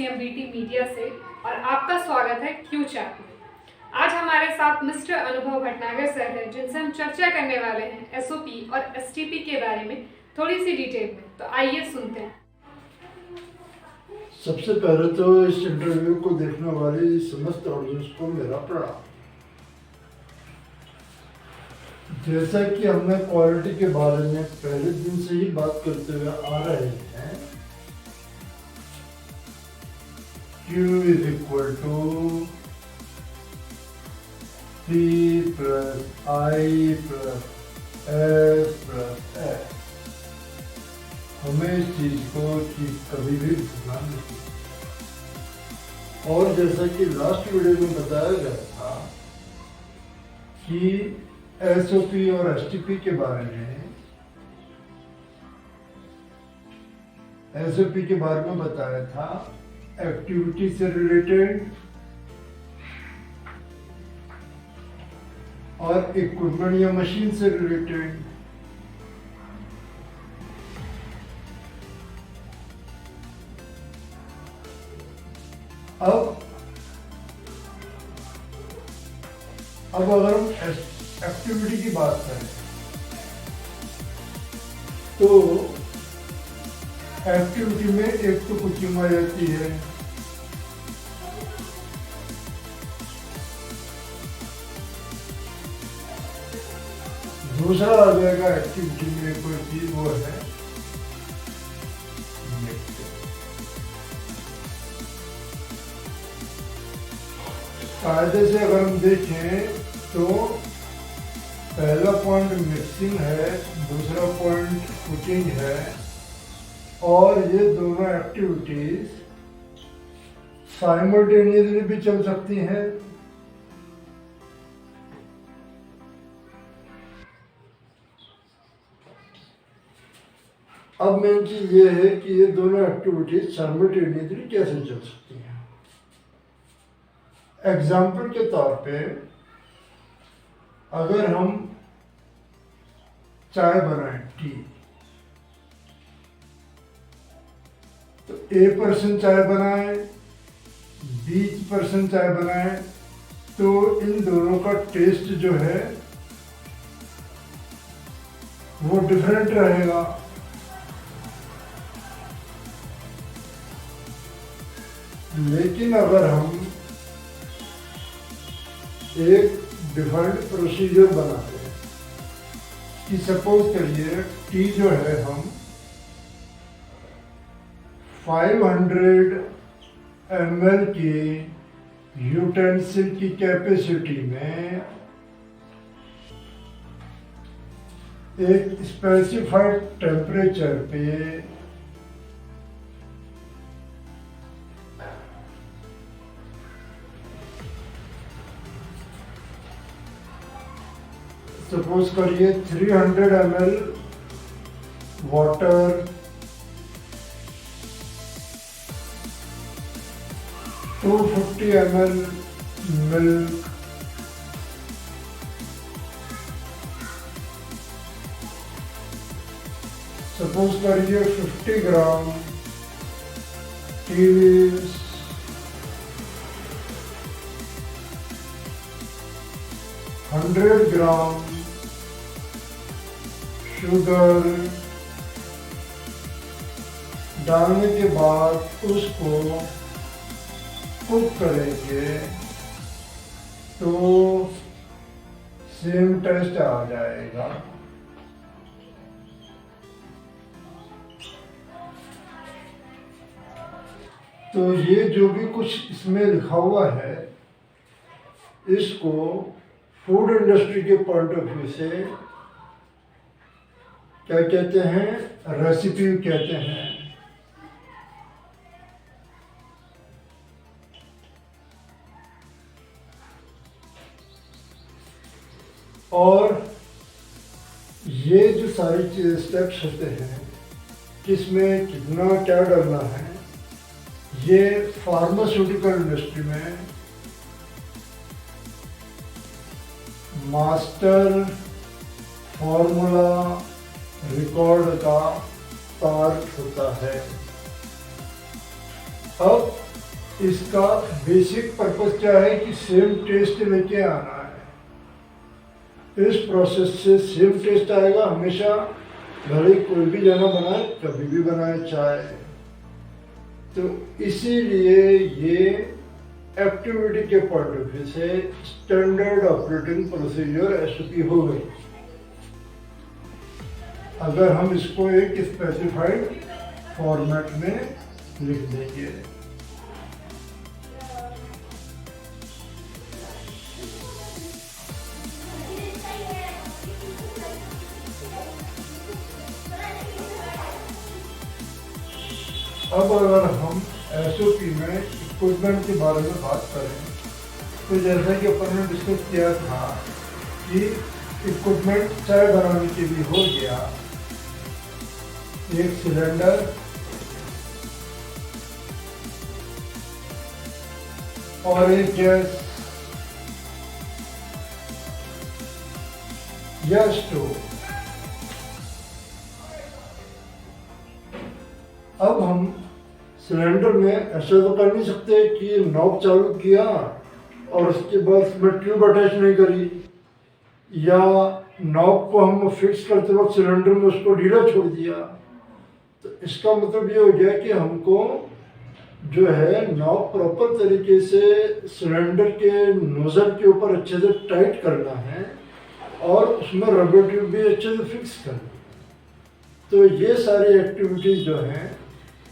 CMBT media से और आपका स्वागत है क्यू चैट में। आज हमारे साथ मिस्टर अनुभव भटनागर सर हैं, जिनसे हम चर्चा करने वाले हैं SOP और STP के बारे में थोड़ी सी डिटेल में। तो आइए सुनते हैं। सबसे पहले तो इस इंटरव्यू को देखने वाली समस्त ऑडियंस को मेरा प्रणाम। जैसा कि हमने क्वालिटी के बारे में पहले दिन से ही बात करते हुए आ रहे हैं, Q is equal to P plus I plus S plus S। हमें इस चीज को कभी भी भूलना नहीं। और जैसा कि लास्ट वीडियो में बताया गया था कि SOP और STP के बारे में, SOP के बारे में बताया था एक्टिविटी से रिलेटेड और इक्विपमेंट या मशीन से रिलेटेड। अब अगर हम एक्टिविटी की बात करें तो एक्टिविटी में एक तो कुकिंग आ जाती है, दूसरा आ जाएगा एक्टिविटी में कोई चीज, वो है कायदे से अगर हम देखें तो पहला पॉइंट मिक्सिंग है, दूसरा पॉइंट कुकिंग है, और ये दोनों एक्टिविटीज साइमल्टेनियसली भी चल सकती हैं। अब मेन चीज ये है कि ये दोनों एक्टिविटीज साइमल्टेनियसली कैसे चल सकती हैं। एग्जाम्पल के तौर पे अगर हम चाय बनाएं, टी, तो A पर्सन चाय बनाए, B पर्सन चाय बनाए, तो इन दोनों का टेस्ट जो है वो डिफरेंट रहेगा। लेकिन अगर हम एक डिफाइंड प्रोसीजर बनाते हैं कि सपोज करिए टी जो है हम 500 ml की यूटेंसिल की कैपेसिटी में एक स्पेसिफाइड टेम्परेचर पे सपोज करिए 300 ml water, 250 ml milk, suppose करिए 50 ग्राम टी लीव्स, 100 ग्राम शुगर डालने के बाद उसको कुक करेंगे तो सेम टेस्ट आ जाएगा। तो ये जो भी कुछ इसमें लिखा हुआ है, इसको फूड इंडस्ट्री के पॉइंट ऑफ व्यू से क्या कहते हैं, रेसिपी कहते हैं। और ये जो सारी चीज़ स्टेप्स होते हैं, किसमें कितना क्या डालना है, ये फार्मास्यूटिकल इंडस्ट्री में मास्टर फॉर्मूला रिकॉर्ड का पार्ट होता है। अब इसका बेसिक पर्पस क्या है कि सेम टेस्ट लेके आना है। इस प्रोसेस से सेम टेस्ट आएगा हमेशा, भले कोई भी जना बनाए, कभी भी बनाए चाय। तो इसीलिए ये एक्टिविटी के पॉइंट ऑफ व्यू से स्टैंडर्ड ऑपरेटिंग प्रोसीजर एसओपी हो गई। अगर हम इसको एक स्पेसिफाइड फॉर्मेट में लिख देंगे। अब अगर हम एसओपी में इक्विपमेंट के बारे में बात करें तो जैसा कि अपन ने डिस्कस किया था कि इक्विपमेंट चाय बनाने के लिए हो गया एक सिलेंडर और एक गैस या स्टोव। अब हम सिलेंडर में ऐसे तो कर नहीं सकते कि नॉब चालू किया और उसके बाद उसमें ट्यूब अटैच नहीं करी, या नॉब को हम फिक्स करते वक्त सिलेंडर में उसको ढीला छोड़ दिया। तो इसका मतलब ये हो गया कि हमको जो है नॉब प्रॉपर तरीके से सिलेंडर के नोजल के ऊपर अच्छे से टाइट करना है और उसमें रबर ट्यूब भी अच्छे से फिक्स करना। तो ये सारी एक्टिविटीज जो हैं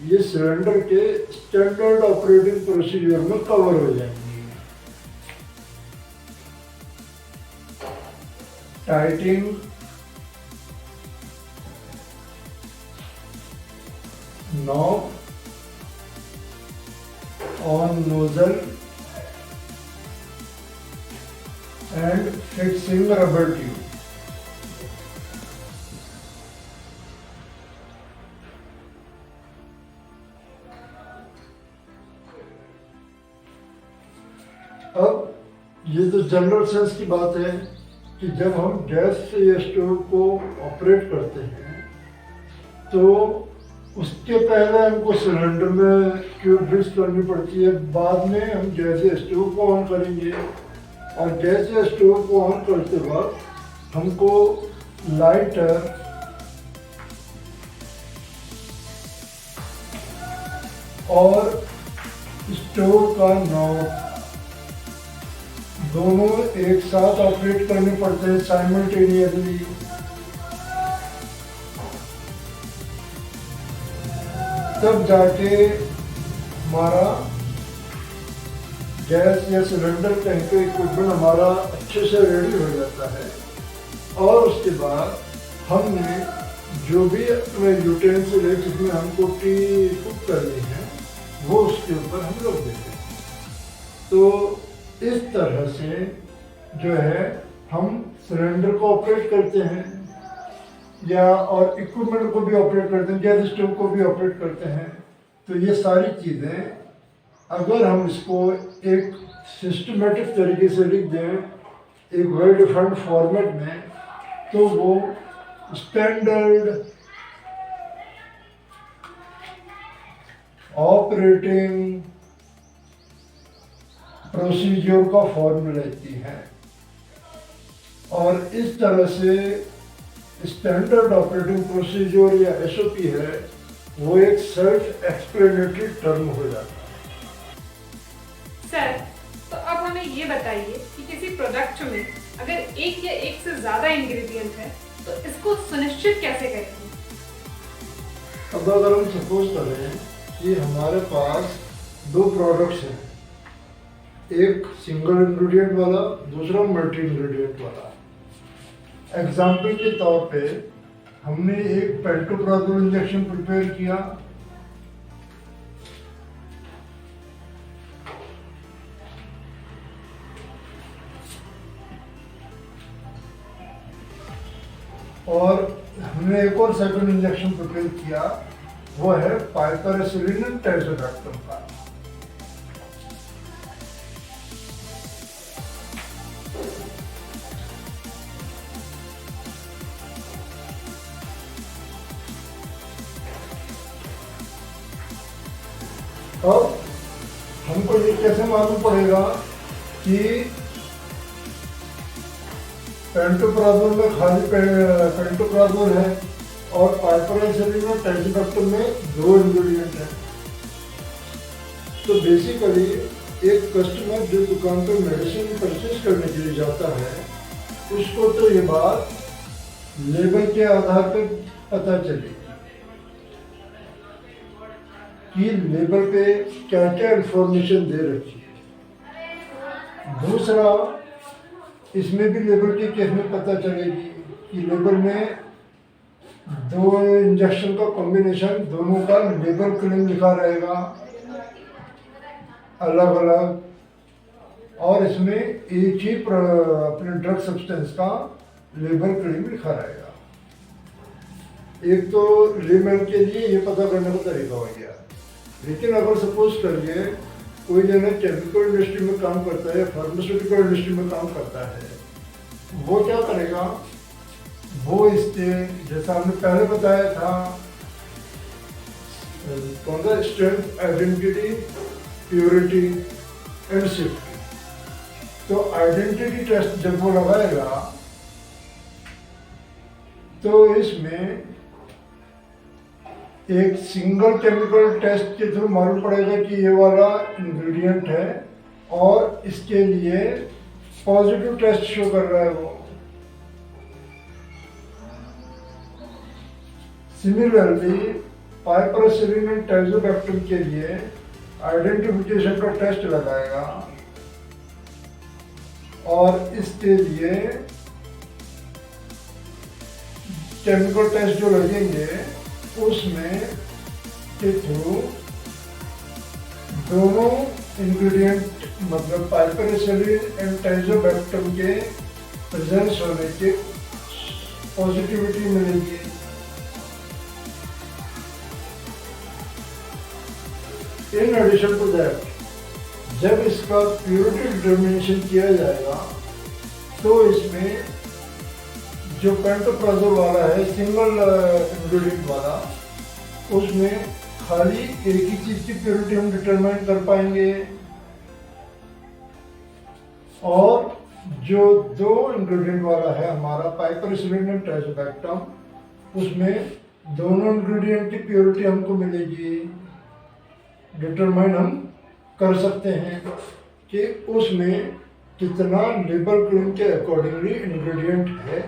ये सिलेंडर के स्टैंडर्ड ऑपरेटिंग प्रोसीजर में कवर हो जाएंगी। टाइटिंग, knob on nozzle and fixing rubber tube. अब ये तो जनरल सेंस की बात है कि जब हम गैस या स्टोव को ऑपरेट करते हैं तो उसके पहले हमको सिलेंडर में ट्यूब फिक्स करनी पड़ती है, बाद में हम गैस या स्टोव को ऑन करेंगे और गैस या स्टोव को ऑन करते वक्त हमको लाइटर और स्टोव का नॉब दोनों एक साथ ऑपरेट करने पड़ते हैं साइमल्टेनियसली। तब जाके हमारा गैस या सिलेंडर टैंक का इक्विपमेंट हमारा अच्छे से रेडी हो जाता है और उसके बाद हमने जो भी यूटेंसिल है जिसमें हमको टी कुक करनी है वो उसके ऊपर हम रख देते हैं। तो इस तरह से जो है हम सिलेंडर को ऑपरेट करते हैं या और इक्विपमेंट को भी ऑपरेट करते हैं, गैस स्टोव को भी ऑपरेट करते हैं। तो ये सारी चीज़ें अगर हम इसको एक सिस्टमेटिक तरीके से लिख दें एक वेल डिफाइंड फॉर्मेट में तो वो स्टैंडर्ड ऑपरेटिंग प्रोसीजर का फॉर्म रहती है। और इस तरह से स्टैंडर्ड ऑपरेटिंग प्रोसीजर या एसओपी है वो एक सेल्फ एक्सप्लेनेटरी टर्म हो जाता है। सर, तो अब हमें ये बताइए कि किसी प्रोडक्ट में अगर एक या एक से ज्यादा इंग्रेडिएंट है तो इसको सुनिश्चित कैसे करेंगे? अब अगर हम सपोज करें कि हमारे पास दो प्रोडक्ट्स हैं, एक सिंगल इंग्रेडिएंट वाला, दूसरा मल्टी इंग्रेडिएंट वाला। एग्जाम्पल के तौर पे हमने एक पेंटोप्राजोल इंजेक्शन प्रिपेयर किया और हमने एक और सेकंड इंजेक्शन प्रिपेयर किया, वो है पाइपरसिलिन टेज़ोडैक्टम का। अब हमको ये कैसे मालूम पड़ेगा कि पेंटोप्राजोल में खाली पेंटोप्राजोल है और पाइपरसेलिन में टेट्राबैक्टम में 2 इंग्रेडिएंट है। तो बेसिकली एक कस्टमर जो दुकान पर मेडिसिन परचेज करने के लिए जाता है उसको तो ये बात लेबल के आधार पर पता चलेगी कि लेबल पे क्या क्या इंफॉर्मेशन दे रखी है। दूसरा, इसमें भी लेबल के केस में पता चलेगी कि लेबल में 2 इंजेक्शन का कॉम्बिनेशन, दोनों का लेबल क्लेम लिखा रहेगा अलग अलग, और इसमें एक ही अपने ड्रग सब्सटेंस का लेबल क्लेम लिखा रहेगा। एक तो लेबल के लिए ये पता करने का तरीका हो गया। लेकिन अगर सपोज करिए कोई जना केमिकल इंडस्ट्री में काम करता है, फार्मास्यूटिकल इंडस्ट्री में काम करता है, वो क्या करेगा, वो इसके जैसा हमने पहले बताया था कौन सा strength, identity, purity and safety. तो आइडेंटिटी टेस्ट जब वो लगाएगा तो इसमें एक सिंगल केमिकल टेस्ट के थ्रू मालूम पड़ेगा कि ये वाला इंग्रेडिएंट है और इसके लिए पॉजिटिव टेस्ट शो कर रहा है वो। सिमिलरली पाइपरसेलिन एंड टेट्राबैक्टम के लिए आइडेंटिफिकेशन का टेस्ट लगाएगा और इसके लिए केमिकल टेस्ट जो लगेंगे उसमें के थ्रू दोनों इंग्रेडिएंट मतलब पाइपरसेलिन एंड टेट्राबैक्टम के प्रेजेंस होने की पॉजिटिविटी मिलेगी। इन एडिशन टू दैट, जब इसका प्योरिटी डिटर्मिनेशन किया जाएगा तो इसमें जो पेंटोप्राजोल वाला है सिंगल इंग्रेडिएंट वाला, उसमें खाली एक ही चीज की प्योरिटी हम डिटरमाइन कर पाएंगे और जो 2 इंग्रेडिएंट वाला है हमारा पाइपरसेलिन एंड टेट्राबैक्टम, उसमें दोनों इंग्रेडिएंट की प्योरिटी हमको मिलेगी। डिटरमाइन हम कर सकते हैं कि उसमें कितना लेबल क्लेम के अकॉर्डिंगली इंग्रेडिएंट है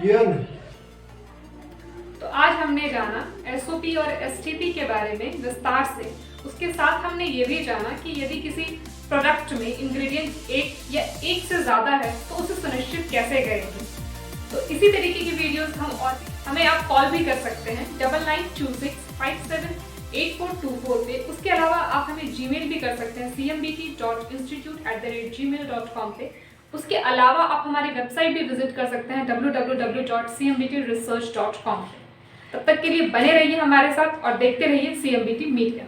या नहीं। तो आज हमने जाना एसओपी और एसटीपी के बारे में विस्तार से। उसके साथ हमने ये भी जाना कि यदि किसी प्रोडक्ट में इंग्रेडिएंट एक या एक से ज़्यादा है तो उसे सुनिश्चित कैसे करेंगे। तो इसी तरीके की वीडियोस हमें आप कॉल भी कर सकते हैं 9926578424 पे। उसके अलावा आप हमें जीमेल भी कर सकते हैं cmbt.institute@gmail.com पे। उसके अलावा आप हमारी वेबसाइट भी विजिट कर सकते हैं www.cmbtresearch.com पे। तब तक के लिए बने रहिए हमारे साथ और देखते रहिए CMBT मीडिया।